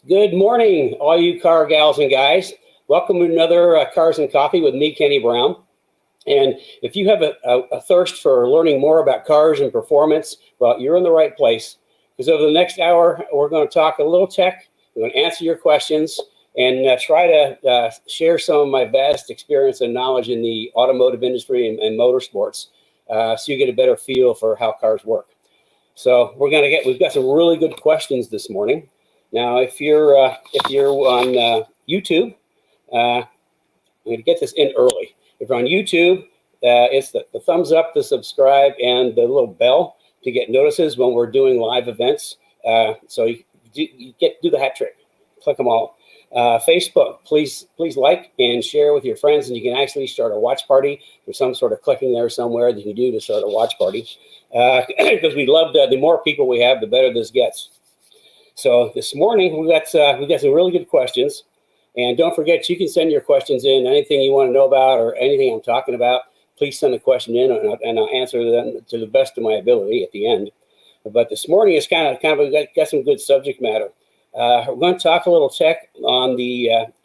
Good morning, all you car gals and guys. Welcome to another Cars and Coffee with me, Kenny Brown. And if you have a thirst for learning more about cars and performance, well, you're in the right place. Because over the next hour, we're going to talk a little tech. We're going to answer your questions and try to share some of my vast experience and knowledge in the automotive industry and motorsports, so you get a better feel for how cars work. So we've got some really good questions this morning. Now, if you're on YouTube, I'm going to get this in early. If you're on YouTube, it's the thumbs up, the subscribe, and the little bell to get notices when we're doing live events. So you do the hat trick. Click them all. Facebook, please like and share with your friends, and you can actually start a watch party. There's some sort of clicking there somewhere that you can do to start a watch party. Because we love the more people we have, the better this gets. So this morning we got some really good questions, and don't forget you can send your questions in. Anything you want to know about or anything I'm talking about, please send a question in, and I'll answer them to the best of my ability at the end. But this morning is kind of we got some good subject matter. We're going to talk a little tech on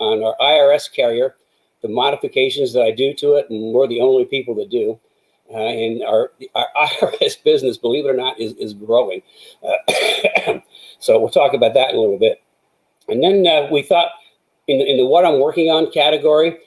our IRS carrier, the modifications that I do to it, and we're the only people that do. And our IRS business, believe it or not, is growing. So we'll talk about that in a little bit. And then we thought in the what I'm working on category,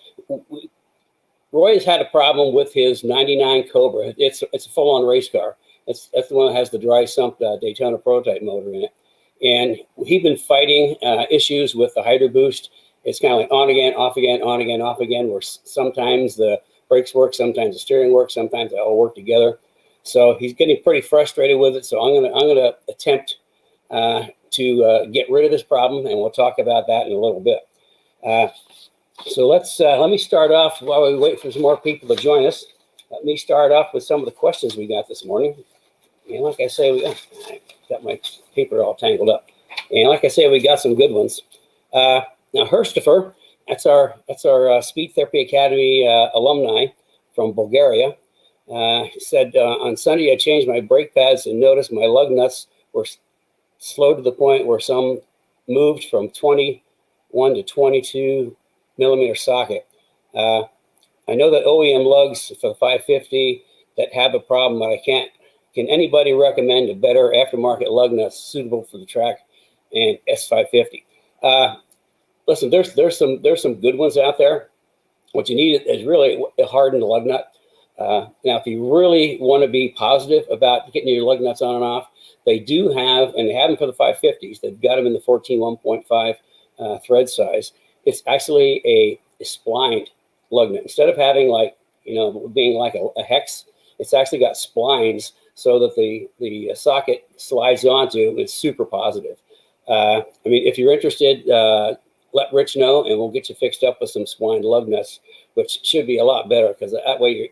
Roy has had a problem with his 99 Cobra. It's a full-on race car. That's the one that has the dry sump Daytona prototype motor in it. And he's been fighting issues with the Hydroboost. It's kind of like on again, off again, on again, off again, where sometimes the brakes work, sometimes the steering works, sometimes they all work together. So he's getting pretty frustrated with it. So I'm gonna attempt to get rid of this problem, and we'll talk about that in a little bit. So let me start off while we wait for some more people to join us. Let me start off with some of the questions we got this morning. And like I say, I got my paper all tangled up. And like I say, we got some good ones. Now, Herstifer, that's our Speed Therapy Academy alumni from Bulgaria. He said, on Sunday, I changed my brake pads and noticed my lug nuts were slowed to the point where some moved from 21 to 22 millimeter socket. I know that OEM lugs for the 550 that have a problem, but can anybody recommend a better aftermarket lug nuts suitable for the track and S550? Listen, there's some good ones out there. What you need is really a hardened lug nut. Now, if you really want to be positive about getting your lug nuts on and off, they do have, and they have them for the 550s. They've got them in the 14 1.5 thread size. It's actually a splined lug nut. Instead of having being like a hex, it's actually got splines so that the socket slides onto. It's super positive. I mean, if you're interested, let Rich know, and we'll get you fixed up with some splined lug nuts, which should be a lot better, because that way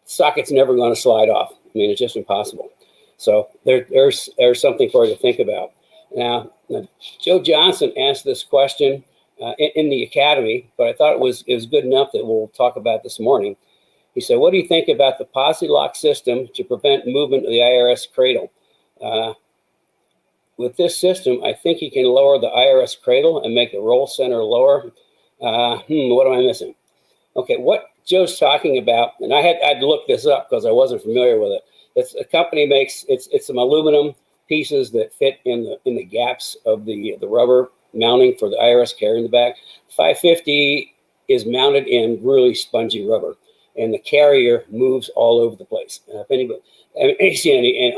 socket's never going to slide off. I mean, it's just impossible. So there's something for you to think about. Now, Joe Johnson asked this question in the Academy, but I thought it was good enough that we'll talk about this morning. He said, what do you think about the posi lock system to prevent movement of the IRS cradle? With this system, I think you can lower the IRS cradle and make the roll center lower. What am I missing? Okay, what Joe's talking about, and I had to look this up because I wasn't familiar with it. It's a company makes it's some aluminum pieces that fit in the gaps of the rubber mounting for the IRS carrier in the back. 550 is mounted in really spongy rubber, and the carrier moves all over the place. If anybody see any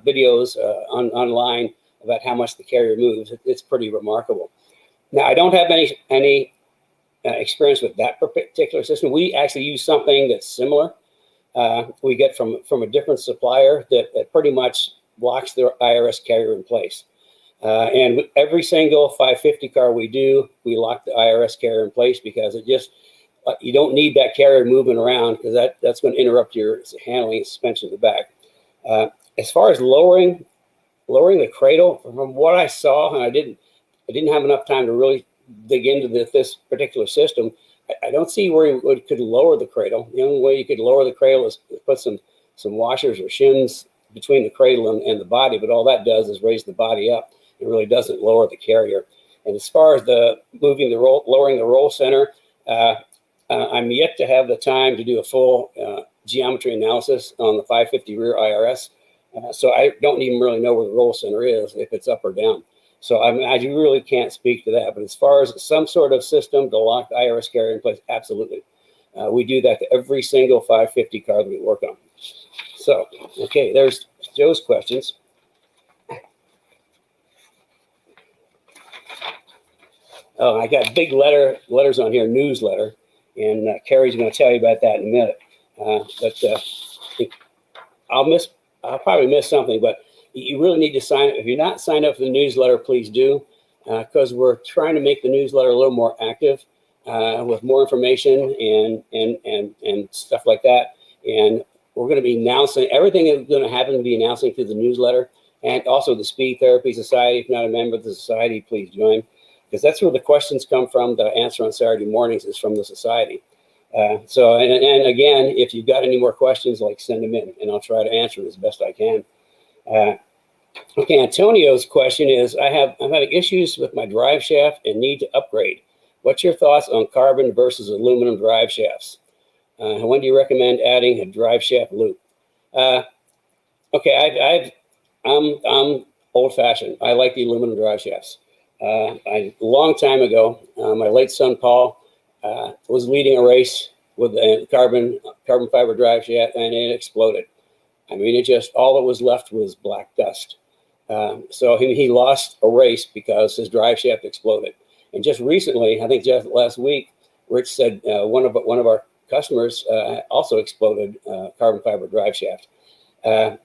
videos online about how much the carrier moves, it's pretty remarkable. Now, I don't have any experience with that particular system. We actually use something that's similar. We get from a different supplier that pretty much locks the IRS carrier in place. And with every single 550 car we lock the IRS carrier in place, because it just you don't need that carrier moving around, because that's going to interrupt your handling and suspension in the back. As far as lowering the cradle, from what I saw, and I didn't have enough time to really dig into this particular system, I don't see where you could lower the cradle. The only way you could lower the cradle is to put some washers or shims between the cradle and the body, but all that does is raise the body up. It really doesn't lower the carrier. And as far as the lowering the roll center, I'm yet to have the time to do a full geometry analysis on the 550 rear IRS. So I don't even really know where the roll center is, if it's up or down. So I really can't speak to that. But as far as some sort of system to lock the IRS carrier in place, absolutely. We do that to every single 550 car that we work on. So, okay, there's Joe's questions. Oh, I got big letters on here, newsletter, and Carrie's going to tell you about that in a minute. I'll probably miss something, but you really need to sign up. If you're not signed up for the newsletter, please do, because we're trying to make the newsletter a little more active with more information and stuff like that. And we're going to be announcing everything that's going to happen to be announcing through the newsletter, and also the Speed Therapy Society. If you're not a member of the society, please join, because that's where the questions come from. The answer on Saturday mornings is from the society. So again, if you've got any more questions, like, send them in, and I'll try to answer it as best I can. Okay, Antonio's question is, I'm having issues with my drive shaft and need to upgrade. What's your thoughts on carbon versus aluminum drive shafts? When do you recommend adding a drive shaft loop? Okay, I'm old-fashioned. I like the aluminum drive shafts. A long time ago, my late son Paul was leading a race with a carbon fiber drive shaft, and it exploded. I mean, all that was left was black dust. So he lost a race because his drive shaft exploded. And just recently, I think just last week, Rich said one of our customers also exploded carbon fiber drive shaft.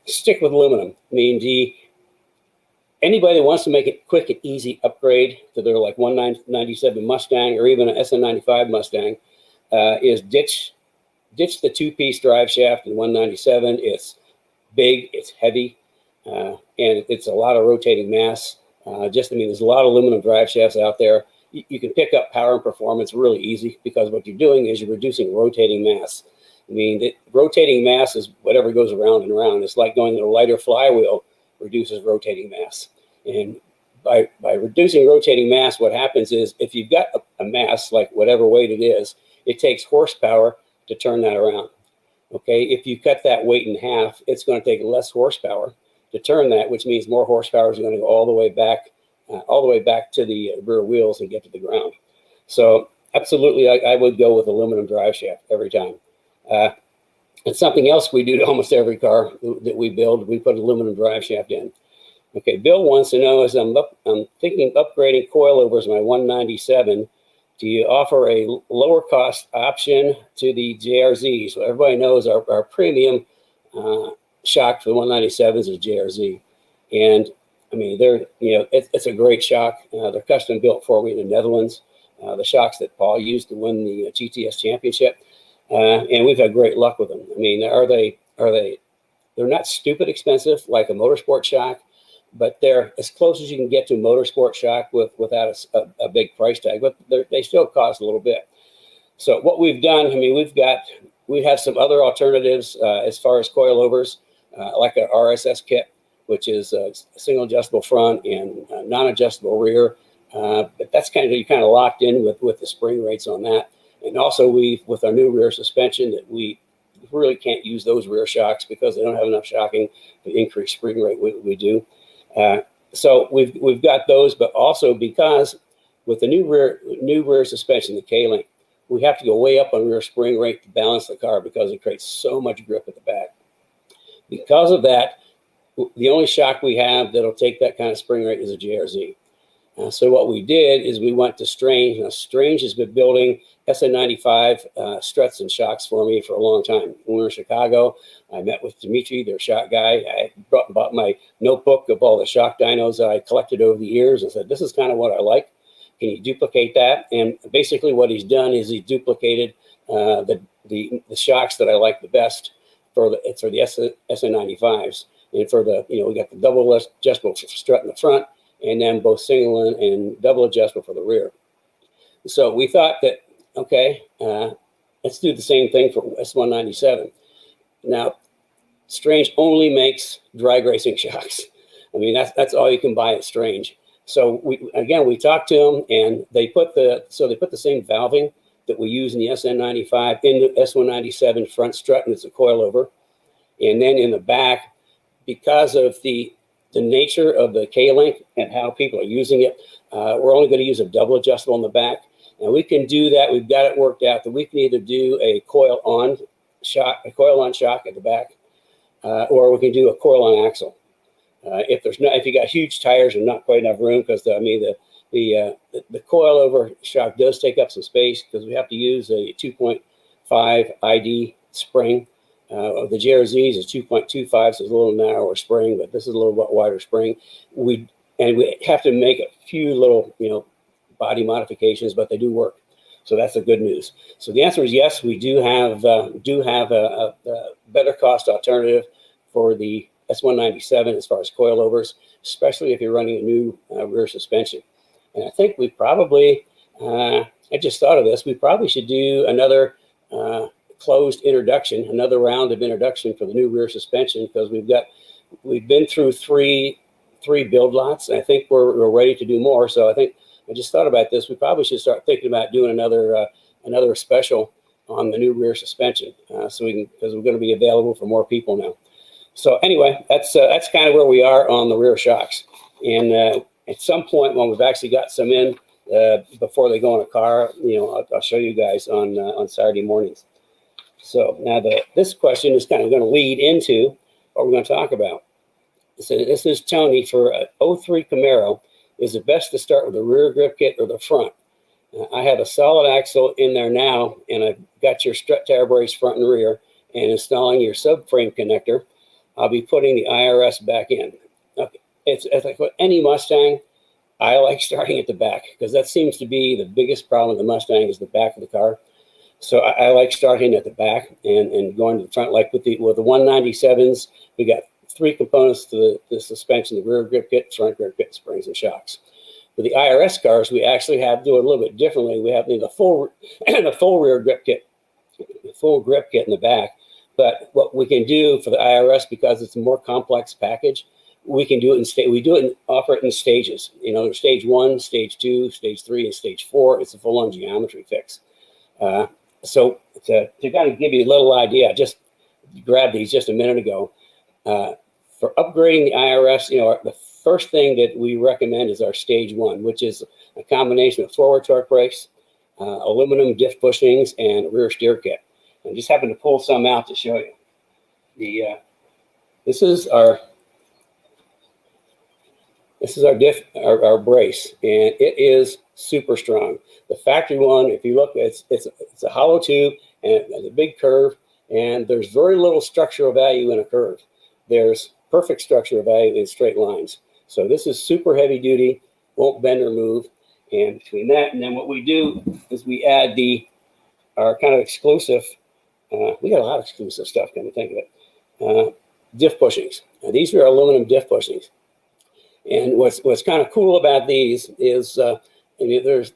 Stick with aluminum. I mean, anybody that wants to make it quick and easy upgrade to their like 197 Mustang or even an SN95 Mustang is ditch the two-piece drive shaft in 197. It's big, it's heavy, and it's a lot of rotating mass. There's a lot of aluminum drive shafts out there. You can pick up power and performance really easy, because what you're doing is you're reducing rotating mass. I mean, rotating mass is whatever goes around and around. It's like going to a lighter flywheel reduces rotating mass. And by reducing rotating mass, what happens is if you've got a mass, like whatever weight it is, it takes horsepower to turn that around. Okay, if you cut that weight in half, it's going to take less horsepower to turn that, which means more horsepower is going to go all the way back to the rear wheels and get to the ground. So absolutely, I would go with aluminum drive shaft every time. And something else we do to almost every car that we build, we put aluminum drive shaft in. Okay, Bill wants to know, as I'm thinking of upgrading coilovers in my 197, do you offer a lower cost option to the JRZ? So everybody knows our premium shock for the 197s is JRZ. And I mean, it's a great shock. They're custom built for me in the Netherlands. The shocks that Paul used to win the GTS championship. And we've had great luck with them. I mean, they're not stupid expensive like a motorsport shock, but they're as close as you can get to a motorsport shock without a big price tag, but they still cost a little bit. So what we've done, I mean, we have some other alternatives as far as coilovers, like an RSS kit, which is a single adjustable front and non-adjustable rear. But that's you're kind of locked in with the spring rates on that. And also with our new rear suspension, that we really can't use those rear shocks because they don't have enough shocking to increase spring rate. We do. So we've got those, but also because with the new rear suspension, the K-Link, we have to go way up on rear spring rate to balance the car because it creates so much grip at the back. Because of that, the only shock we have that'll take that kind of spring rate is a JRZ. So what we did is we went to Strange. Now, Strange has been building SN95 struts and shocks for me for a long time. When we were in Chicago, I met with Dimitri, their shock guy. I bought my notebook of all the shock dynos that I collected over the years and said, this is kind of what I like. Can you duplicate that? And basically what he's done is he's duplicated the shocks that I like the best for the SN95s. And for we got the double adjustable strut in the front, and then both single and double adjustable for the rear. So we thought that, okay, let's do the same thing for S197. Now, Strange only makes drag racing shocks. I mean, that's all you can buy at Strange. So we talked to them, and they put the same valving that we use in the SN95 in the S197 front strut, and it's a coilover. And then in the back, because of the nature of the K-Link and how people are using it, we're only going to use a double adjustable in the back. And we can do that. We've got it worked out that we can either do a coil-on shock at the back, or we can do a coil-on axle. If you got huge tires and not quite enough room, because the coilover shock does take up some space, because we have to use a 2.5 ID spring. The JRZs is 2.25, so it's a little narrower spring, but this is a little bit wider spring. We have to make a few little, body modifications, but they do work. So that's the good news. So the answer is yes, we do have a better cost alternative for the S197 as far as coilovers, especially if you're running a new rear suspension. And I think we probably, I just thought of this, we probably should do another closed introduction, another round of introduction for the new rear suspension, because we've been through three build lots, and I think we're ready to do more. So I just thought about this. We probably should start thinking about doing another special on the new rear suspension, because we're going to be available for more people now. So anyway, that's kind of where we are on the rear shocks. And at some point when we've actually got some in before they go in a car, I'll show you guys on Saturday mornings. So now this question is kind of going to lead into what we're going to talk about. So this is Tony for a 03 Camaro. Is it best to start with the rear grip kit or the front? I have a solid axle in there now, and I've got your strut tire brace front and rear, and installing your subframe connector. I'll be putting the IRS back in. Okay. It's like with any Mustang, I like starting at the back, because that seems to be the biggest problem with the Mustang is the back of the car. So I like starting at the back and going to the front. Like with the 197s, we got three components to the suspension: the rear grip kit, front grip kit, springs, and shocks. With the IRS cars, we actually do it a little bit differently. We have the full rear grip kit, the full grip kit in the back. But what we can do for the IRS, because it's a more complex package, we can do it offer it in stages. There's stage 1, stage 2, stage 3, and stage 4. It's a full-on geometry fix. So to kind of give you a little idea, I just grabbed these just a minute ago. For upgrading the IRS, the first thing that we recommend is our stage 1, which is a combination of forward torque brakes, aluminum diff bushings, and rear steer kit. I just happened to pull some out to show you. This is our our brace, and it is super strong. The factory one, if you look, it's a hollow tube and a big curve, and there's very little structural value in a curve. There's perfect structural value in straight lines. So this is super heavy duty, won't bend or move. And between that and then what we do is we add our kind of exclusive. We got a lot of exclusive stuff, come to think of it. Diff bushings. Now, these are aluminum diff bushings. And what's kind of cool about these is there's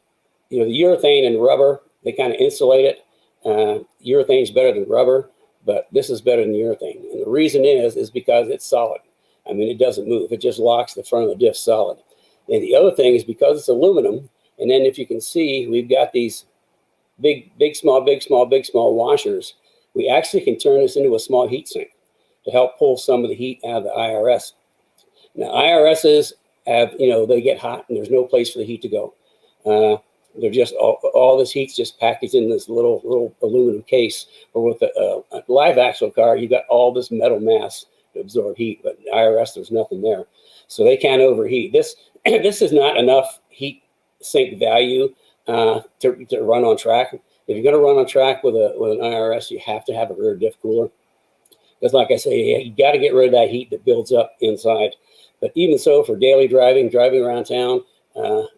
the urethane and rubber, they kind of insulate it. Urethane is better than rubber, but this is better than urethane. And the reason is because it's solid. I mean, it doesn't move. It just locks the front of the diff solid. And the other thing is because it's aluminum, and then if you can see, we've got these big, small washers. We actually can turn this into a small heat sink to help pull some of the heat out of the IRS. Now, IRSs have, they get hot and there's no place for the heat to go. They're just, all this heat's just packaged in this little aluminum case. Or with a live axle car, you got all this metal mass to absorb heat, but IRS, there's nothing there. So they can't overheat. This is not enough heat sink value to run on track. If you're going to run on track with an IRS, you have to have a rear diff cooler. Because like I say, you got to get rid of that heat that builds up inside. But even so, for daily driving around town,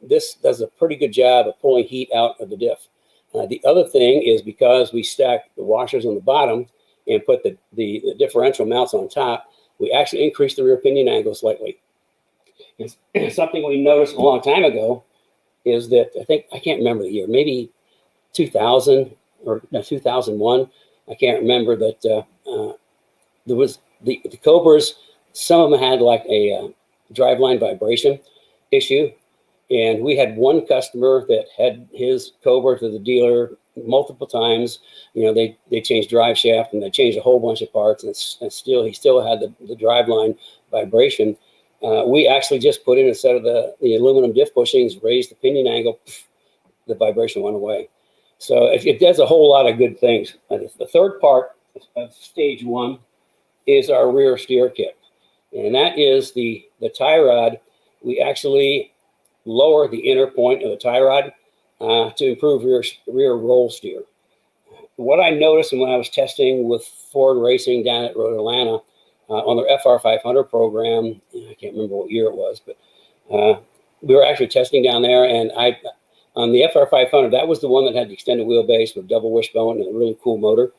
this does a pretty good job of pulling heat out of the diff. The other thing is because we stack the washers on the bottom and put the differential mounts on top, we actually increase the rear pinion angle slightly. And something we noticed a long time ago is that I can't remember the year, maybe 2000 or no, 2001. I can't remember that there was the Cobras. Some of them had like a driveline vibration issue, And we had one customer that had his Cobra to the dealer multiple times. You know, they changed drive shaft and they changed a whole bunch of parts, and still he still had the driveline vibration. We actually just put in a set of the aluminum diff bushings, raised the pinion angle, the vibration went away. So it does a whole lot of good things. The third part of stage one is our rear steer kit, and that is the tie rod. We actually lower the inner point of the tie rod to improve rear roll steer. What I noticed when I was testing with Ford Racing down at Road Atlanta on their FR500 program, I can't remember what year it was, but we were actually testing down there, and on the FR500, that was the one that had the extended wheelbase with double wishbone and a really cool motor.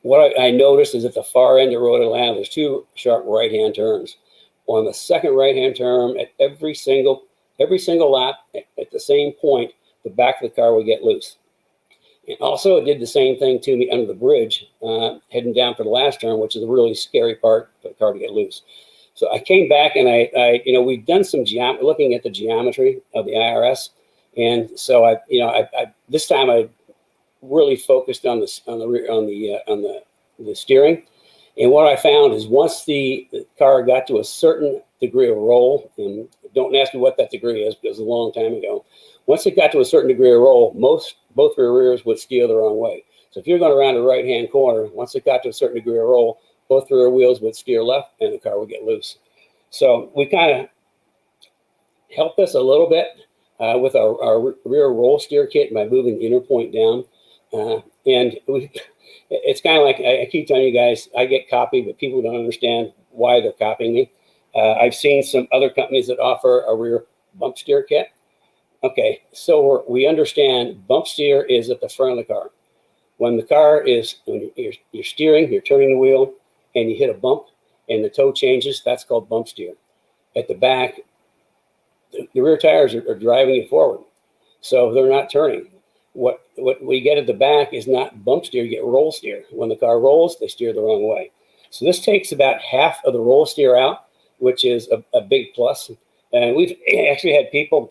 What I noticed is at the far end of Road Atlanta, there's two sharp right-hand turns. On the second right-hand turn, at every single lap, at the same point, the back of the car would get loose. And also, it did the same thing to me under the bridge, heading down for the last turn, which is a really scary part for the car to get loose. So I came back and I we've done some looking at the geometry of the IRS, and so this time I really focused on the steering. And what I found is once the car got to a certain degree of roll, and don't ask me what that degree is because it was a long time ago, once it got to a certain degree of roll, both rear rears would steer the wrong way. So if you're going around the right-hand corner, once it got to a certain degree of roll, both rear wheels would steer left and the car would get loose. So we kind of helped us a little bit with our rear roll steer kit by moving the inner point down. It's kind of like I keep telling you guys, I get copied, but people don't understand why they're copying me. I've seen some other companies that offer a rear bump steer kit. Okay, so we understand bump steer is at the front of the car. When the car is, when you're steering, you're turning the wheel, and you hit a bump, and the toe changes, that's called bump steer. At the back, the rear tires are driving you forward, so they're not turning. What we get at the back is not bump steer, you get roll steer. When the car rolls, they steer the wrong way. So this takes about half of the roll steer out, which is a big plus. And we've actually had people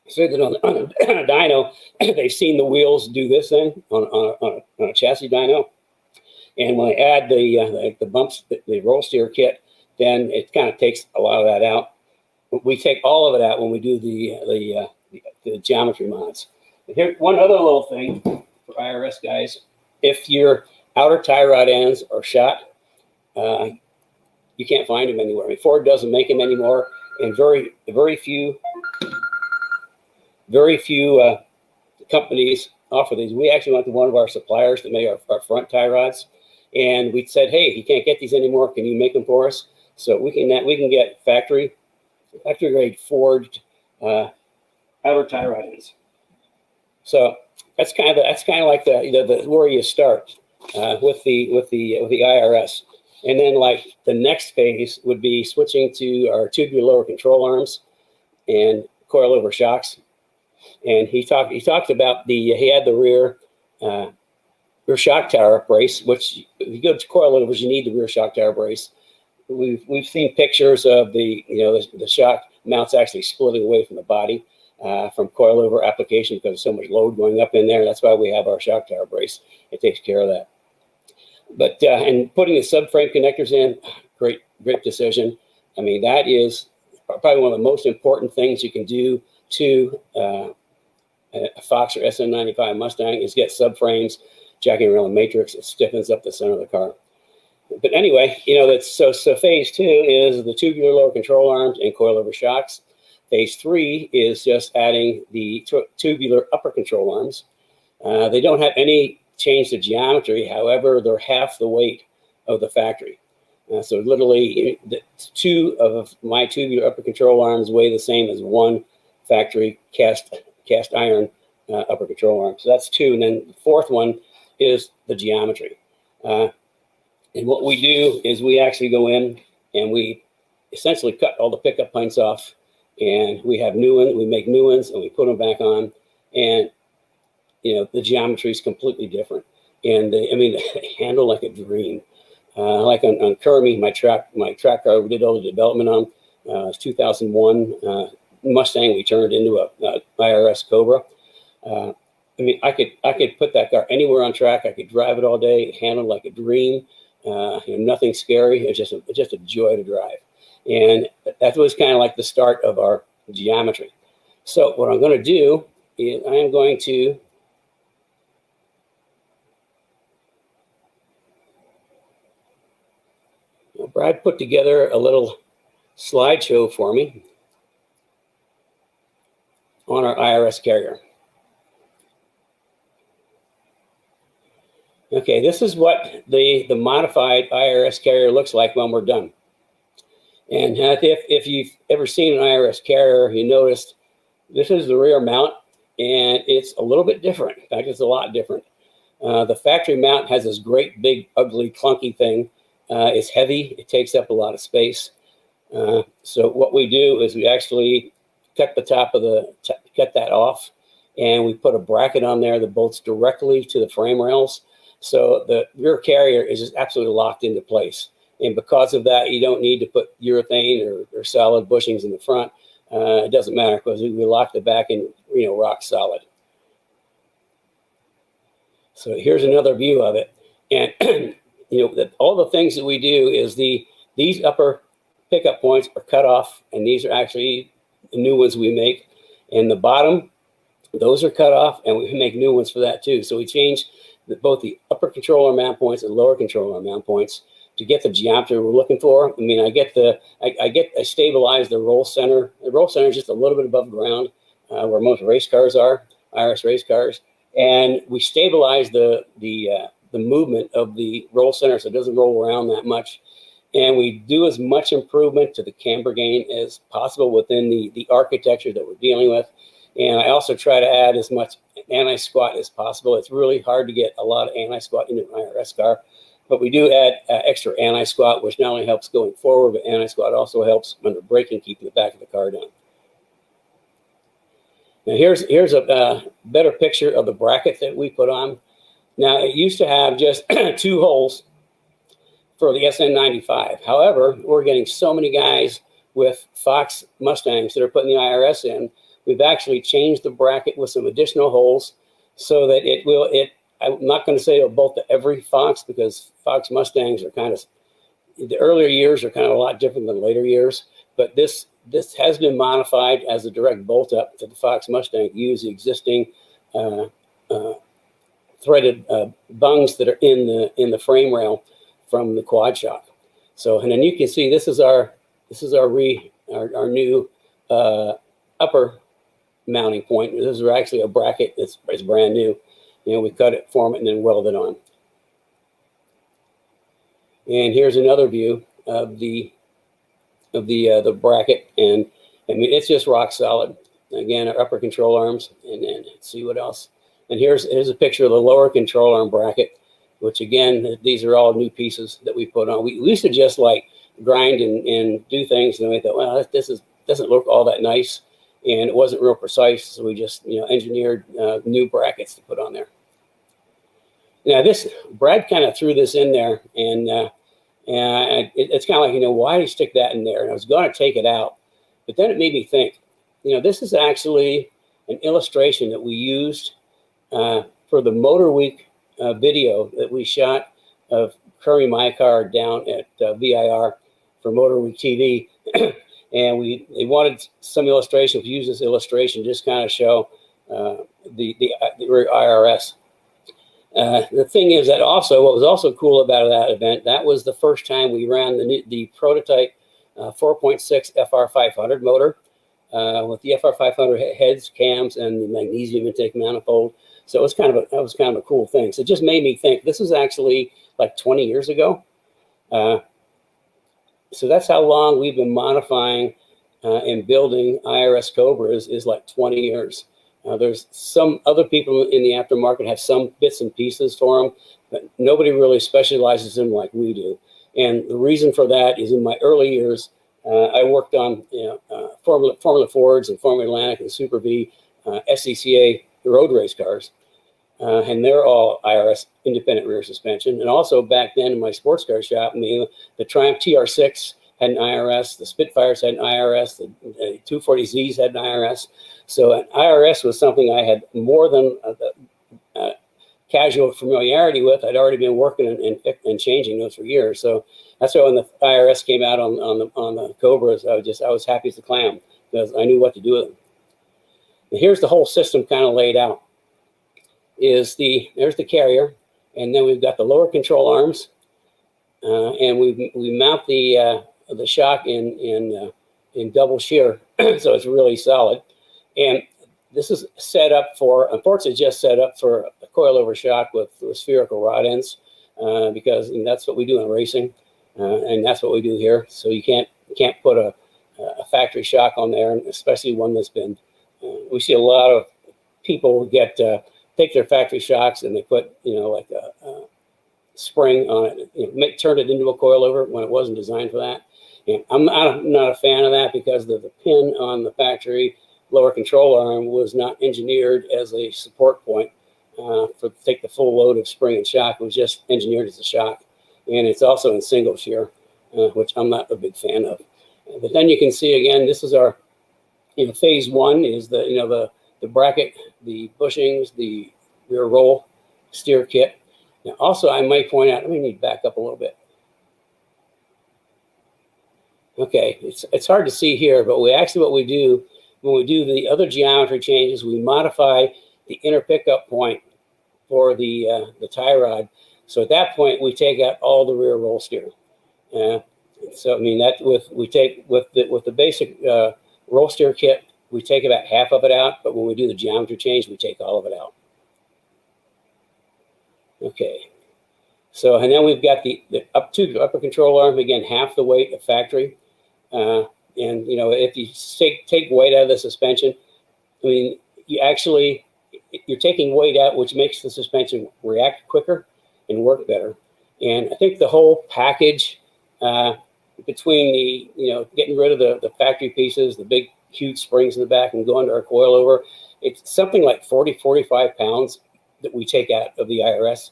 say that on a dyno, they've seen the wheels do this thing on a chassis dyno. And when I add the bumps, the roll steer kit, then it kind of takes a lot of that out. We take all of it out when we do the geometry mods. Here, one other little thing for IRS guys: if your outer tie rod ends are shot, you can't find them anywhere. I mean, Ford doesn't make them anymore, and very few companies offer these. We actually went to one of our suppliers that made our front tie rods, and we said, "Hey, you can't get these anymore. Can you make them for us?" So we can get factory grade forged outer tie rod ends. So that's kind of like the where you start with the IRS, and then like the next phase would be switching to our tubular lower control arms and coilover shocks. And he talked about he had the rear shock tower brace, which if you go to coilovers, you need the rear shock tower brace. We've seen pictures of the shock mounts actually splitting away from the body. From coilover application because there's so much load going up in there. That's why we have our shock tower brace. It takes care of that. But and putting the subframe connectors in, great decision. I mean, that is probably one of the most important things you can do to a Fox or SM95 Mustang is get subframes jacking around the matrix. It stiffens up the center of the car. But anyway, that's so phase 2 is the tubular lower control arms and coilover shocks. Phase 3 is just adding the tubular upper control arms. They don't have any change to geometry. However, they're half the weight of the factory. So literally, two of my tubular upper control arms weigh the same as one factory cast iron upper control arm. So that's 2. And then the fourth one is the geometry. And what we do is we actually go in and we essentially cut all the pickup points off. And we have new ones, we make new ones, and we put them back on. And, the geometry is completely different. And they handle like a dream. Like on Kermie, my track car, we did all the development on. It was 2001 Mustang we turned into a IRS Cobra. I mean, I could put that car anywhere on track. I could drive it all day, handle it like a dream. Nothing scary. It's just a joy to drive. And that was kind of like the start of our geometry. So what I'm going to do is I am going to Brad put together a little slideshow for me on our IRS carrier. Okay, this is what the modified IRS carrier looks like when we're done. And if you've ever seen an IRS carrier, you noticed this is the rear mount, and it's a little bit different. In fact, it's a lot different. The factory mount has this great, big, ugly, clunky thing. It's heavy. It takes up a lot of space. So what we do is we actually cut the top of cut that off, and we put a bracket on there that bolts directly to the frame rails. So the rear carrier is just absolutely locked into place. And because of that, you don't need to put urethane or solid bushings in the front. It doesn't matter because we lock the back in, rock solid. So here's another view of it. And, all the things that we do is these upper pickup points are cut off, and these are actually the new ones we make. And the bottom, those are cut off, and we make new ones for that too. So we change both the upper controller mount points and lower controller mount points to get the geometry we're looking for. I mean, I stabilize the roll center. The roll center is just a little bit above ground where most race cars are, IRS race cars, and we stabilize the movement of the roll center so it doesn't roll around that much. And we do as much improvement to the camber gain as possible within the architecture that we're dealing with. And I also try to add as much anti-squat as possible. It's really hard to get a lot of anti-squat into an IRS car, but we do add extra anti-squat, which not only helps going forward, but anti-squat also helps when we're braking, keeping the back of the car down. Now here's a better picture of the bracket that we put on. Now it used to have just 2 holes for the SN95. However, we're getting so many guys with Fox Mustangs that are putting the IRS in. We've actually changed the bracket with some additional holes so that I'm not going to say it'll bolt to every Fox, because Fox Mustangs are the earlier years are kind of a lot different than later years. But this has been modified as a direct bolt up to the Fox Mustang. Use the existing threaded bungs that are in the frame rail from the quad shock. So, and then you can see this is our new upper mounting point. This is actually a bracket that's brand new. We cut it, form it, and then weld it on. And here's another view of the bracket, and I mean it's just rock solid. Again, our upper control arms, and then let's see what else. And here's a picture of the lower control arm bracket, which again, these are all new pieces that we put on. We used to just like grind and do things, and we thought, well, this doesn't look all that nice. And it wasn't real precise, so we just engineered new brackets to put on there. Now Brad kind of threw this in there, and it's kind of like, why did he stick that in there? And I was going to take it out, but then it made me think, this is actually an illustration that we used for the Motor Week video that we shot of currying my car down at VIR for Motor Week TV. And they wanted some illustration. We use this illustration just kind of show the IRS. The thing is that also, what was also cool about that event, that was the first time we ran the prototype 4.6 FR500 motor with the FR500 heads, cams, and the magnesium intake manifold. So it was that was kind of a cool thing. So it just made me think this was actually like 20 years ago. So that's how long we've been modifying and building IRS Cobras, is like 20 years. There's some other people in the aftermarket have some bits and pieces for them, but nobody really specializes in them like we do. And the reason for that is in my early years, I worked on Formula Fords and Formula Atlantic and Super V, SCCA road race cars. And they're all IRS independent rear suspension. And also back then in my sports car shop, the Triumph TR6 had an IRS. The Spitfires had an IRS. The 240Zs had an IRS. So an IRS was something I had more than casual familiarity with. I'd already been working and changing those for years. So that's why when the IRS came out on the Cobras, I was happy as a clam because I knew what to do with them. And here's the whole system kind of laid out. There's the carrier, and then we've got the lower control arms, and we mount the shock in double shear, so it's really solid. And this is set up for, unfortunately, just set up for a coilover shock with spherical rod ends, because that's what we do in racing, and that's what we do here. So you can't put a factory shock on there, especially one that's been. We see a lot of people take their factory shocks and they put like a spring on it, turn it into a coilover when it wasn't designed for that. And I'm not a fan of that because the pin on the factory lower control arm was not engineered as a support point to take the full load of spring and shock. It was just engineered as a shock, and it's also in single shear, which I'm not a big fan of. But then you can see again, this is our phase one is the bracket, the bushings, the rear roll steer kit. Now also I might point out, let me need to back up a little bit. Okay, it's hard to see here, but what we do when we do the other geometry changes, we modify the inner pickup point for the tie rod. So at that point, we take out all the rear roll steer. So I mean that with the basic roll steer kit, we take about half of it out, but when we do the geometry change, we take all of it out. Okay, so and then we've got the upper control arm, again, half the weight of factory. And if you take weight out of the suspension, I mean, you're taking weight out, which makes the suspension react quicker and work better. And I think the whole package, between the getting rid of the factory pieces, the big huge springs in the back, and going to our coilover, it's something like 40-45 pounds that we take out of the IRS,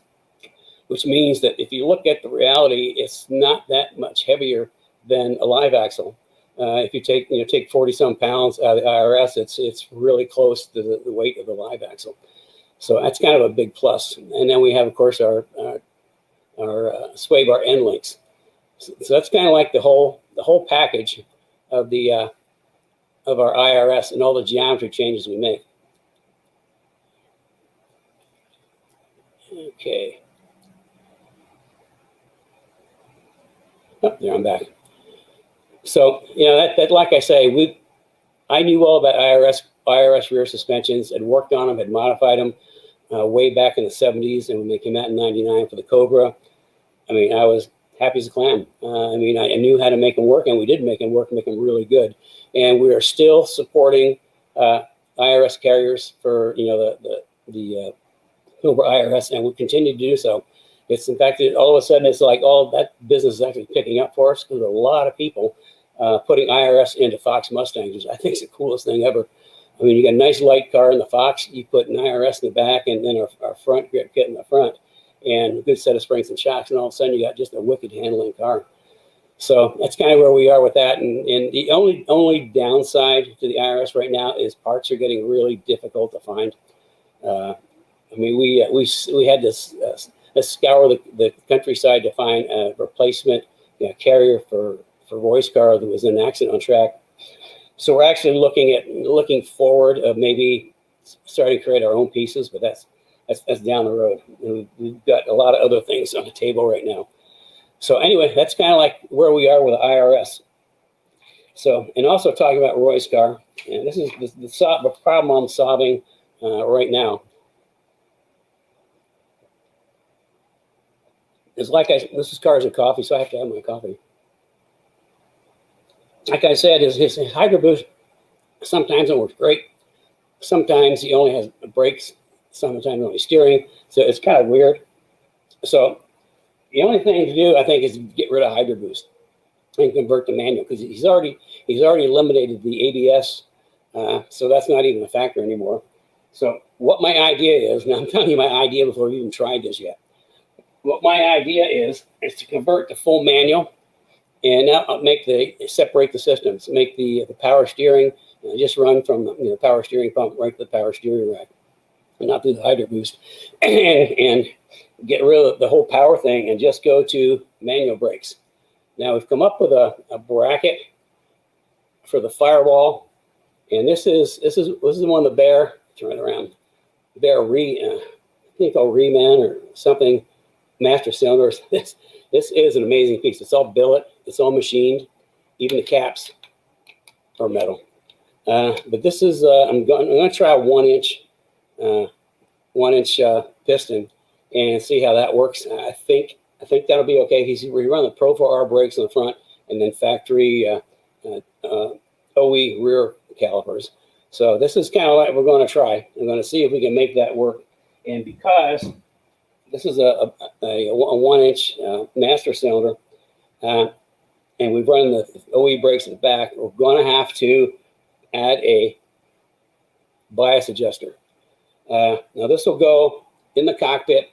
which means that if you look at the reality, it's not that much heavier than a live axle. If you take 40-some pounds out of the IRS, it's really close to the weight of the live axle. So that's kind of a big plus. And then we have, of course, our sway bar end links. So that's kind of like the whole package of our IRS and all the geometry changes we make. Okay. Oh, there, I'm back. So that like I say, I knew all about IRS rear suspensions, had worked on them, had modified them way back in the 70s, and when they came out in '99 for the Cobra, I mean, I was happy as a clam. I mean, I knew how to make them work, and we did make them work, make them really good. And we are still supporting IRS carriers for the Cobra IRS, and we continue to do so. It's in fact, all of a sudden, it's like all that business is actually picking up for us because a lot of people putting IRS into Fox Mustangs, which I think is the coolest thing ever. I mean, you got a nice light car in the Fox, you put an IRS in the back, and then our front grip kit in the front, and a good set of springs and shocks, and all of a sudden you got just a wicked handling car. So that's kind of where we are with that. And the only downside to the IRS right now is parts are getting really difficult to find. I mean, we had this. Let's scour the countryside to find a replacement carrier for voice car that was in an accident on track. So we're actually looking forward of maybe starting to create our own pieces, but that's down the road. And we've got a lot of other things on the table right now. So anyway, that's kind of like where we are with the IRS. So, and also talking about Roy's car, and this is the problem I'm solving right now. It's like this is Cars and Coffee, so I have to have my coffee. Like I said, his Hydroboost sometimes it works great. Sometimes he only has brakes, sometimes only steering. So it's kind of weird. So the only thing to do, I think, is get rid of Hydroboost and convert to manual because he's already eliminated the ABS. So that's not even a factor anymore. So what my idea is, and I'm telling you my idea before we've even tried this yet. What my idea is to convert to full manual And now I'll separate the systems, make the power steering, just run from the power steering pump right to the power steering rack, and not through the Hydroboost, and get rid of the whole power thing and just go to manual brakes. Now we've come up with a bracket for the firewall, and this is one of the Bear. Turn it around. Bear I think called Reman or something. Master cylinders. This is an amazing piece. It's all billet. It's all machined. Even the caps are metal. But this is I'm going to try a 1-inch piston and see how that works. I think that'll be okay. We run the Pro 4R brakes on the front and then factory OE rear calipers. So this is kind of what we're going to try. I'm going to see if we can make that work. And because this is a 1-inch master cylinder, and we've run the OE brakes in the back, we're going to have to add a bias adjuster. Now this will go in the cockpit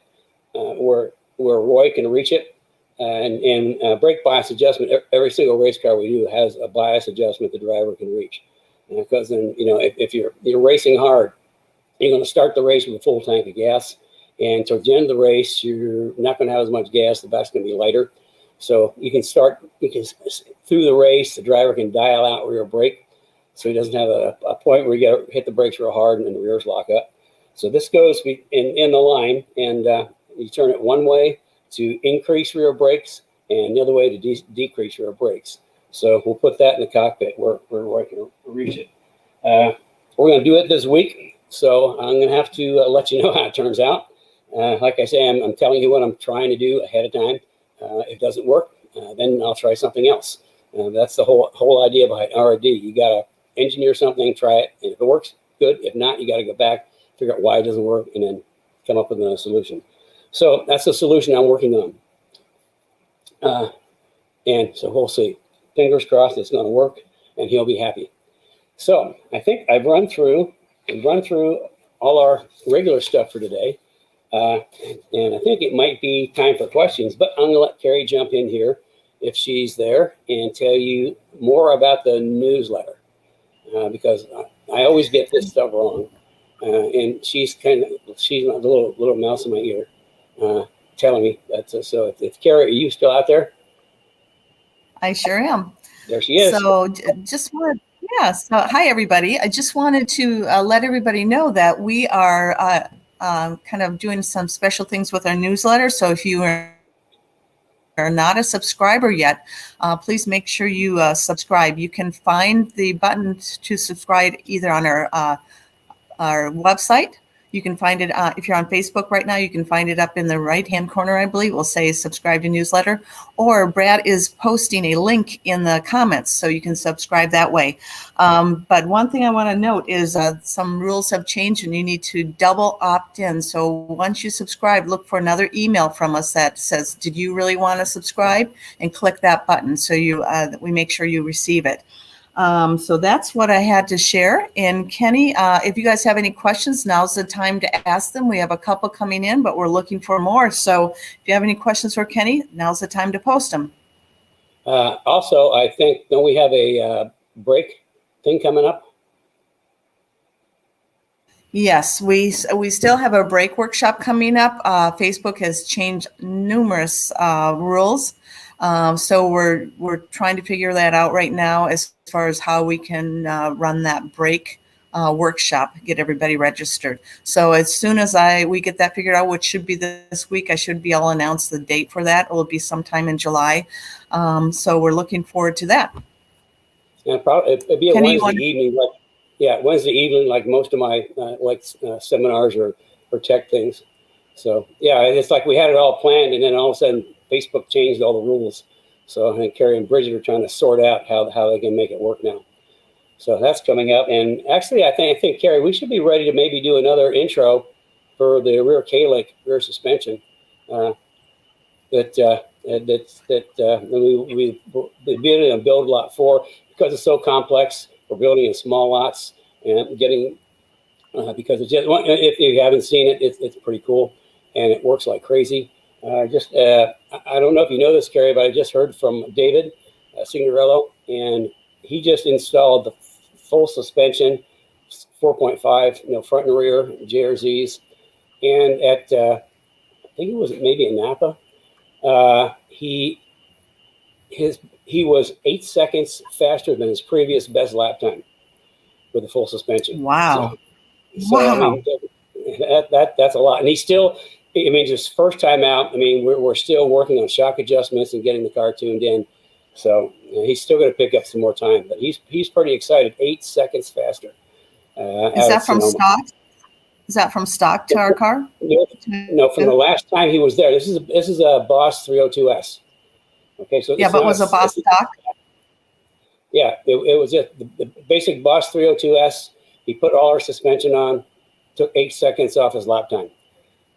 where Roy can reach it, and brake bias adjustment. Every single race car we do has a bias adjustment the driver can reach, because then if you're racing hard, you're going to start the race with a full tank of gas, and towards the end of the race you're not going to have as much gas. The back's going to be lighter, so you can through the race the driver can dial out rear brake, so he doesn't have a point where you got to hit the brakes real hard and then the rears lock up. So this goes in the line, and you turn it one way to increase rear brakes and the other way to decrease rear brakes. So we'll put that in the cockpit where I can reach it. We're going to do it this week, so I'm going to have to let you know how it turns out. Like I say, I'm telling you what I'm trying to do ahead of time. If it doesn't work, then I'll try something else. That's the whole idea behind R&D. You got to engineer something, try it, and if it works, good. If not, you got to go back, figure out why it doesn't work, and then come up with another solution. So that's the solution I'm working on. And so we'll see. Fingers crossed it's going to work, and he'll be happy. So I think I've run through all our regular stuff for today. And I think it might be time for questions, but I'm going to let Carrie jump in here if she's there and tell you more about the newsletter, because I always get this stuff wrong. And she's my little mouse in my ear, telling me that. So if Carrie, are you still out there? I sure am. There she is. So so hi everybody. I just wanted to let everybody know that we are kind of doing some special things with our newsletter. So if you are not a subscriber yet, please make sure you subscribe. You can find the button to subscribe either on our website. You can find it if you're on Facebook right now. You can find it up in the right-hand corner, I believe. We'll say subscribe to newsletter. Or Brad is posting a link in the comments, so you can subscribe that way. But one thing I want to note is some rules have changed, and you need to double opt in. So once you subscribe, look for another email from us that says, "Did you really want to subscribe?" and click that button so we make sure you receive it. So that's what I had to share. And Kenny, if you guys have any questions, now's the time to ask them. We have a couple coming in, but we're looking for more. So if you have any questions for Kenny, now's the time to post them. Also, I think, don't we have a break thing coming up? Yes, we still have a brake workshop coming up. Facebook has changed numerous rules. So we're trying to figure that out right now as far as how we can run that brake workshop, get everybody registered. So as soon as we get that figured out, which should be this week, I'll announce the date for that. It will be sometime in July. So we're looking forward to that. Yeah, it'd be a Wednesday evening, Wednesday evening, like most of my seminars or tech things. So yeah, it's like we had it all planned, and then all of a sudden Facebook changed all the rules. So I think Carrie and Bridget are trying to sort out how they can make it work now. So that's coming up. And actually, I think Carrie, we should be ready to maybe do another intro for the rear K-Link rear suspension. We've been able to build lot 4 because it's so complex. We're building in small lots and getting because it's just, if you haven't seen it, it's pretty cool and it works like crazy. I don't know if you know this, Carrie, but I just heard from David Signorello, and he just installed the full suspension, 4.5, front and rear JRZs, and at I think it was maybe in Napa, he was 8 seconds faster than his previous best lap time with the full suspension. Wow. So I mean, that's a lot, and he's still. I mean, just first time out. I mean, we're still working on shock adjustments and getting the car tuned in. So he's still going to pick up some more time, but he's pretty excited. 8 seconds faster. Is that from stock? Is that from stock to our car? No, from the last time he was there. This is a Boss 302S. Okay, so yeah, but was a Boss stock? Yeah, it was just the basic Boss 302S. He put all our suspension on, took 8 seconds off his lap time.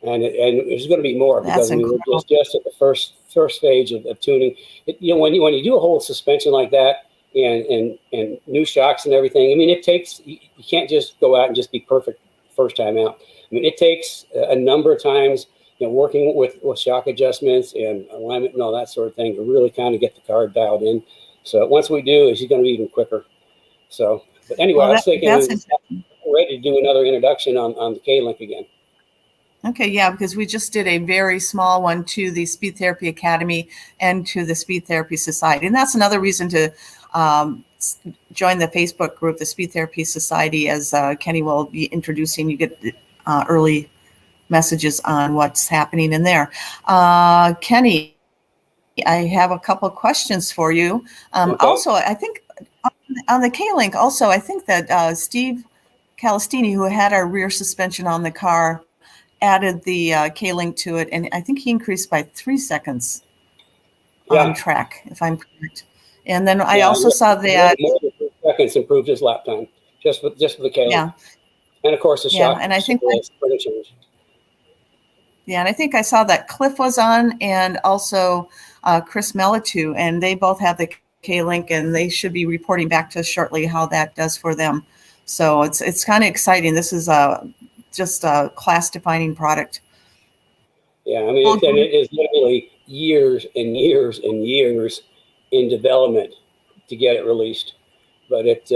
And there's going to be more because we're just at the first stage of tuning. When you do a whole suspension like that and new shocks and everything, I mean, it takes, you can't just go out and just be perfect first time out. I mean, it takes a number of times, working with shock adjustments and alignment and all that sort of thing to really kind of get the car dialed in. So once we do, he's going to be even quicker. So, but anyway, I was thinking we're ready to do another introduction on the K-Link again. Okay, yeah, because we just did a very small one to the Speed Therapy Academy and to the Speed Therapy Society. And that's another reason to join the Facebook group, the Speed Therapy Society, as Kenny will be introducing. You get early messages on what's happening in there. Kenny, I have a couple of questions for you. Okay. Also, I think on the K-Link, also, I think that Steve Calistini, who had our rear suspension on the car, added the K-Link to it, and I think he increased by 3 seconds on track, if I'm correct. And then I also saw that more than 3 seconds improved his lap time just with the K-Link. Yeah, and of course the shock. And I think change. Yeah, and I think I saw that Cliff was on, and also Chris Mellitu, and they both have the K-Link, and they should be reporting back to us shortly how that does for them. So it's kind of exciting. This is just a class-defining product. Yeah, I mean, it is literally years and years and years in development to get it released, but it's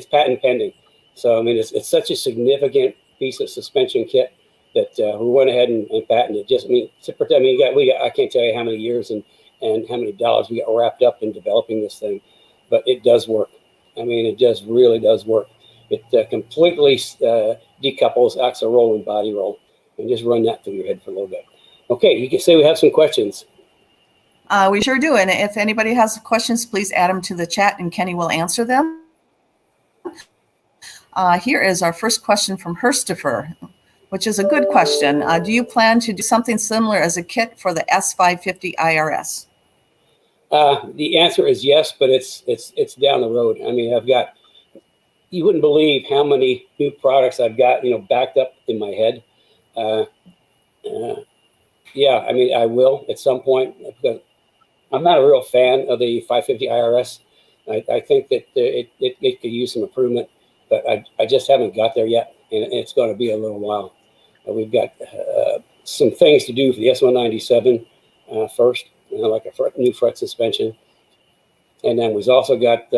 patent pending. So I mean, it's such a significant piece of suspension kit that we went ahead and patented. I can't tell you how many years and how many dollars we got wrapped up in developing this thing, but it does work. I mean, it just really does work. It completely decouples axle roll and body roll, and just run that through your head for a little bit. Okay, you can say we have some questions. We sure do, and if anybody has questions, please add them to the chat, and Kenny will answer them. Here is our first question from Herstifer, which is a good question. Do you plan to do something similar as a kit for the S550 IRS? The answer is yes, but it's down the road. I mean, you wouldn't believe how many new products I've got, backed up in my head. Yeah, I mean, I will at some point, because I'm not a real fan of the 550 IRS. I think that it could use some improvement, but I just haven't got there yet, and it's going to be a little while. We've got some things to do for the S197 first, like a new front suspension. And then we've also got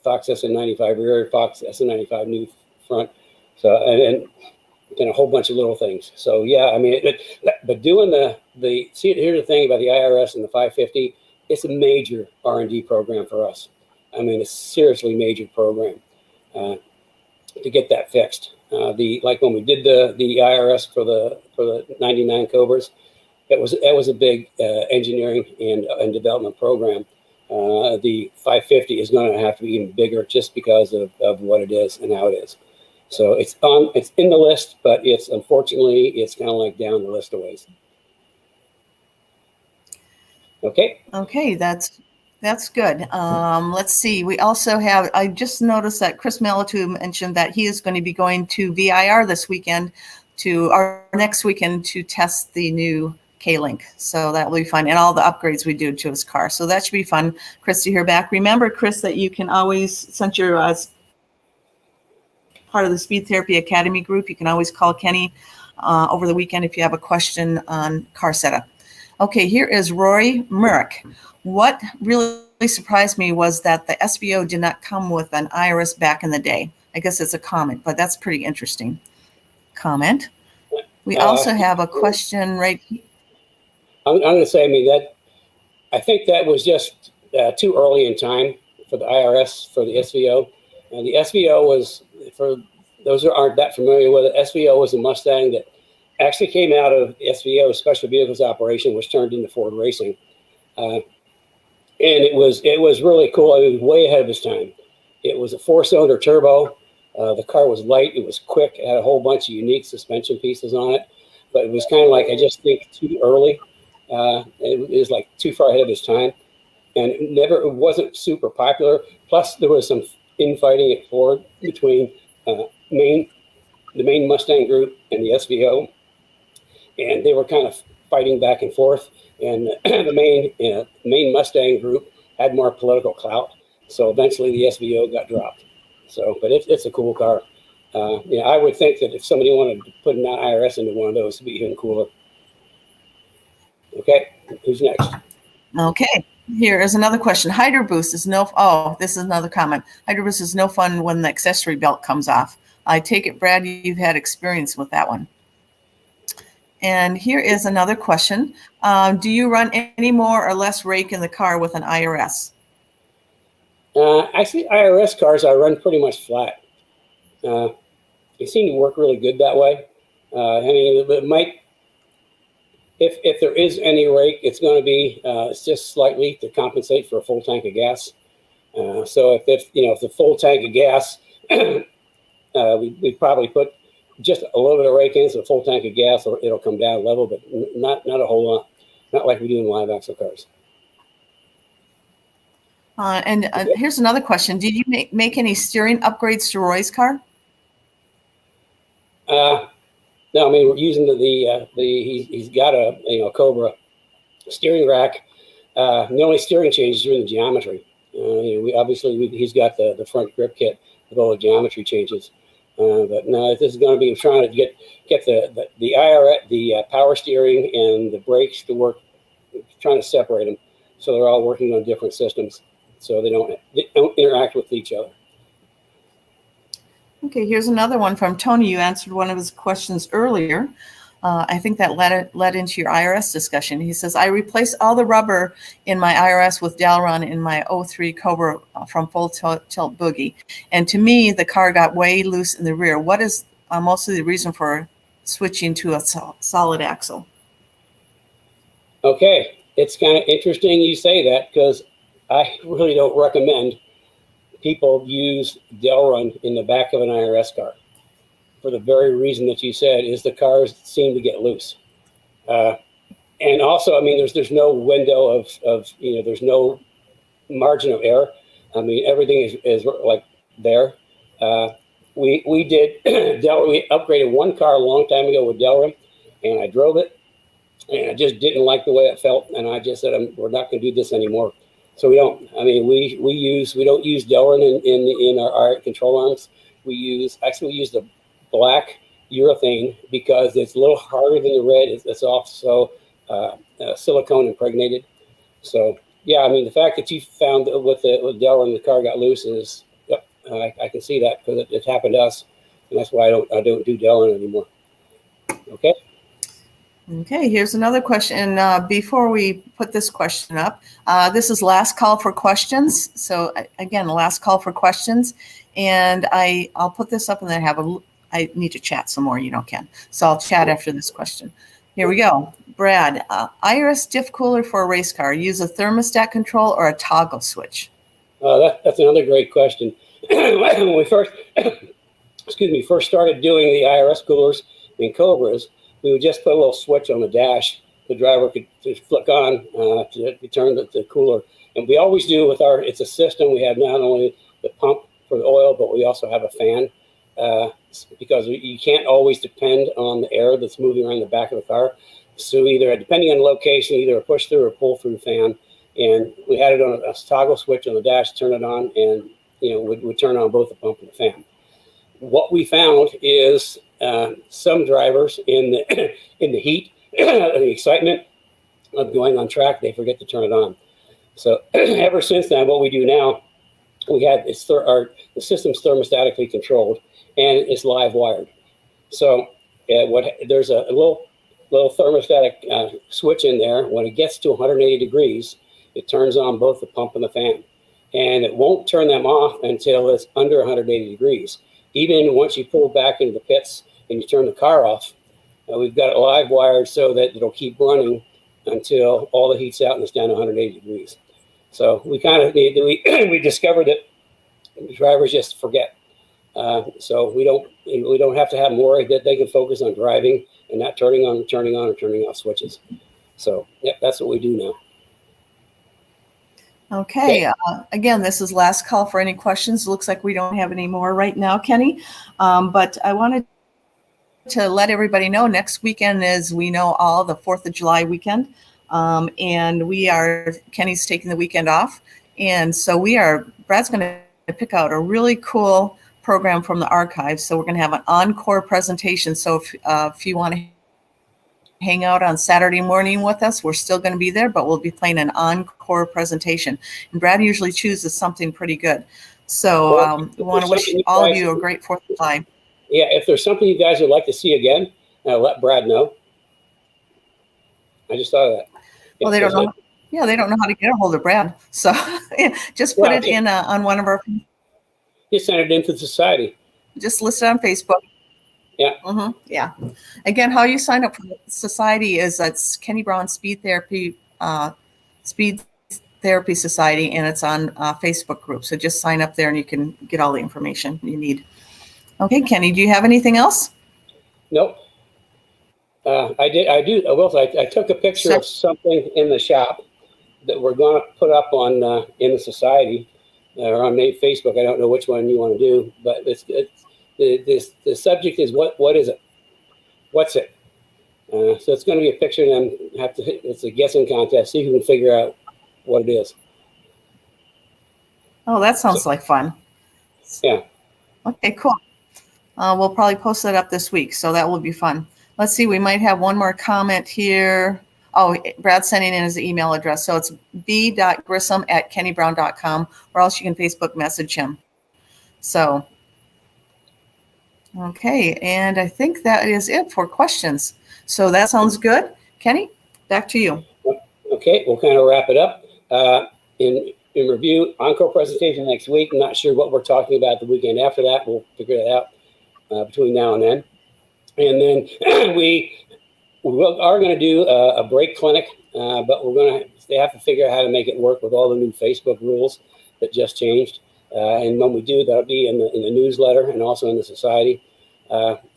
Fox SN95 rear, Fox SN95 new front. So, and a whole bunch of little things. So yeah, I mean, but doing here's the thing about the IRS and the 550, it's a major R&D program for us. I mean, it's a seriously major program to get that fixed. Like when we did the IRS for the 99 Cobras, it was a big engineering and development program. The 550 is going to have to be even bigger just because of what it is and how it is. So it's in the list, but unfortunately it's kind of like down the list a ways. Okay. Okay, that's good. Let's see. We also have, I just noticed that Chris Mellitu mentioned that he is going to be going to VIR this weekend next weekend to test the new K-Link. So that will be fun, and all the upgrades we do to his car. So that should be fun, Chris, to hear back. Remember, Chris, that you can always, since you're part of the Speed Therapy Academy group, you can always call Kenny over the weekend if you have a question on car setup. Okay, here is Rory Merrick. What really surprised me was that the SVO did not come with an IRS back in the day. I guess it's a comment, but that's pretty interesting comment. We also have a question right. I'm going to say, I mean, I think that was just too early in time for the IRS for the SVO. And the SVO was, for those who aren't that familiar with it, SVO was a Mustang that actually came out of SVO, Special Vehicles Operation, which turned into Ford Racing. And it was really cool. It was way ahead of its time. It was a 4-cylinder turbo. The car was light. It was quick. It had a whole bunch of unique suspension pieces on it. But it was kind of like, I just think, too early. It was like too far ahead of its time. And it wasn't super popular. Plus, there was some infighting at Ford between the main Mustang group and the SVO. And they were kind of fighting back and forth. And the main Mustang group had more political clout. So eventually the SVO got dropped. So, but it's a cool car. I would think that if somebody wanted to put an IRS into one of those, it'd be even cooler. Okay, who's next? Okay, here is another question. Hydroboost is this is another comment. Hydroboost is no fun when the accessory belt comes off. I take it, Brad, you've had experience with that one. And here is another question. Do you run any more or less rake in the car with an IRS? Actually, IRS cars I run pretty much flat. They seem to work really good that way. I mean, it might, if there is any rake, it's going to be it's just slightly to compensate for a full tank of gas. So if the full tank of gas, we probably put just a little bit of rake in, so a full tank of gas, it'll come down a level, but not a whole lot. Not like we do in live axle cars. Here's another question. Did you make any steering upgrades to Roy's car? No, I mean, we're using he's got a Cobra steering rack. The only steering changes are in the geometry. He's got the front grip kit with all the geometry changes. But no, this is going to be trying to get the power steering and the brakes to work, trying to separate them so they're all working on different systems, so they don't interact with each other. Okay, here's another one from Tony. You answered one of his questions earlier. I think that led into your IRS discussion. He says, I replaced all the rubber in my IRS with Delron in my 03 Cobra from Full Tilt Boogie. And to me, the car got way loose in the rear. What is mostly the reason for switching to a solid axle? Okay, it's kind of interesting you say that, because I really don't recommend people use Delron in the back of an IRS car, for the very reason that you said, is the cars seem to get loose. And also, I mean, there's no window of there's no margin of error. I mean, everything is like there. We did we upgraded one car a long time ago with Delron, and I drove it, and I just didn't like the way it felt, and I just said, we're not going to do this anymore. So we don't. I mean, we don't use Delron in our control arms. We use the black urethane because it's a little harder than the red. It's also silicone impregnated. So yeah, I mean, the fact that you found that with Delron the car got loose is, yep, I can see that, because it happened to us, and that's why I don't do Delron anymore. Okay. Okay, here's another question. Before we put this question up, this is last call for questions. So again, last call for questions, and I'll put this up, and then I need to chat some more. Ken. So I'll chat after this question. Here we go. Brad, IRS diff cooler for a race car, use a thermostat control or a toggle switch? That's another great question. When we first started doing the IRS coolers in Cobras, we would just put a little switch on the dash. The driver could just flick on to turn the cooler. And we always do it's a system. We have not only the pump for the oil, but we also have a fan, because you can't always depend on the air that's moving around the back of the car. So depending on the location, either a push through or pull through fan. And we had it on a toggle switch on the dash, turn it on, and would turn on both the pump and the fan. What we found is some drivers in the heat, the excitement, of going on track, they forget to turn it on. So ever since then, what we do now, we have the system's thermostatically controlled and it's live wired. So there's a little thermostatic switch in there. When it gets to 180 degrees, it turns on both the pump and the fan. And it won't turn them off until it's under 180 degrees. Even once you pull back into the pits and you turn the car off, we've got it live wired so that it'll keep running until all the heat's out and it's down to 180 degrees. So we kind of we discovered that drivers just forget. So we don't have to have them worried that they can focus on driving and not turning on or turning off switches. So yeah, that's what we do now. Okay. Again, this is last call for any questions. It looks like we don't have any more right now, Kenny. But I wanted to let everybody know next weekend is, we know all, the 4th of July weekend. And Kenny's taking the weekend off. And so Brad's going to pick out a really cool program from the archives. So we're going to have an encore presentation. So if you want to hang out on Saturday morning with us, we're still going to be there, but we'll be playing an encore presentation. And Brad usually chooses something pretty good. So we want to wish all of you a great 4th of July. Yeah, if there's something you guys would like to see again, let Brad know. I just thought of that. Well, they don't know. Yeah, they don't know how to get a hold of Brad. So just put it in on one of our. Just send it into the society. Just list it on Facebook. Yeah. Mm-hmm. Yeah. Again, how you sign up for the society is that's Kenny Brown Speed Therapy Society, and it's on Facebook group. So just sign up there, and you can get all the information you need. Okay, Kenny, do you have anything else? Nope. I took a picture of something in the shop that we're going to put up on in the society or on Facebook. I don't know which one you want to do, but the subject is what is it? What's it? So it's going to be a picture, and then it's a guessing contest. See who can figure out what it is. Oh, that sounds like fun. Yeah. Okay, cool. We'll probably post that up this week, so that will be fun. Let's see, we might have one more comment here. Oh, Brad's sending in his email address. So it's b.grissom@kennybrown.com, or else you can Facebook message him. So, okay, and I think that is it for questions. So that sounds good. Kenny, back to you. Okay, we'll kind of wrap it up. In review, encore presentation next week. I'm not sure what we're talking about the weekend after that. We'll figure it out between now and then. And then we are going to do a brake clinic, but they have to figure out how to make it work with all the new Facebook rules that just changed. And when we do, that'll be in the newsletter and also in the society.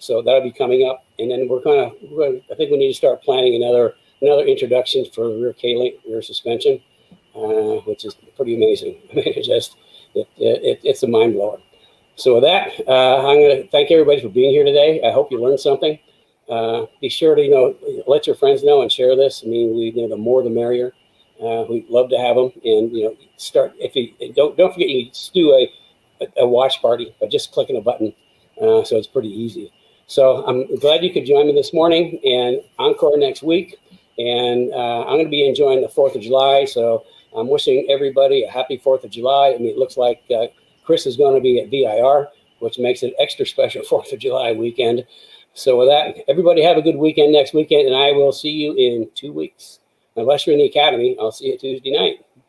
So that'll be coming up. And then I think we need to start planning another introduction for rear K-link, rear suspension, which is pretty amazing. I mean, it's a mind blower. So with that, I'm going to thank everybody for being here today. I hope you learned something. Be sure to let your friends know and share this. I mean, the more the merrier. We'd love to have them, and start. If you don't forget, you can do a watch party by just clicking a button. So it's pretty easy. So I'm glad you could join me this morning, and encore next week. And I'm going to be enjoying the 4th of July. So I'm wishing everybody a happy 4th of July. I mean, it looks like Chris is going to be at VIR, which makes it extra special 4th of July weekend. So with that, everybody have a good weekend next weekend, and I will see you in 2 weeks. Unless you're in the academy, I'll see you Tuesday night.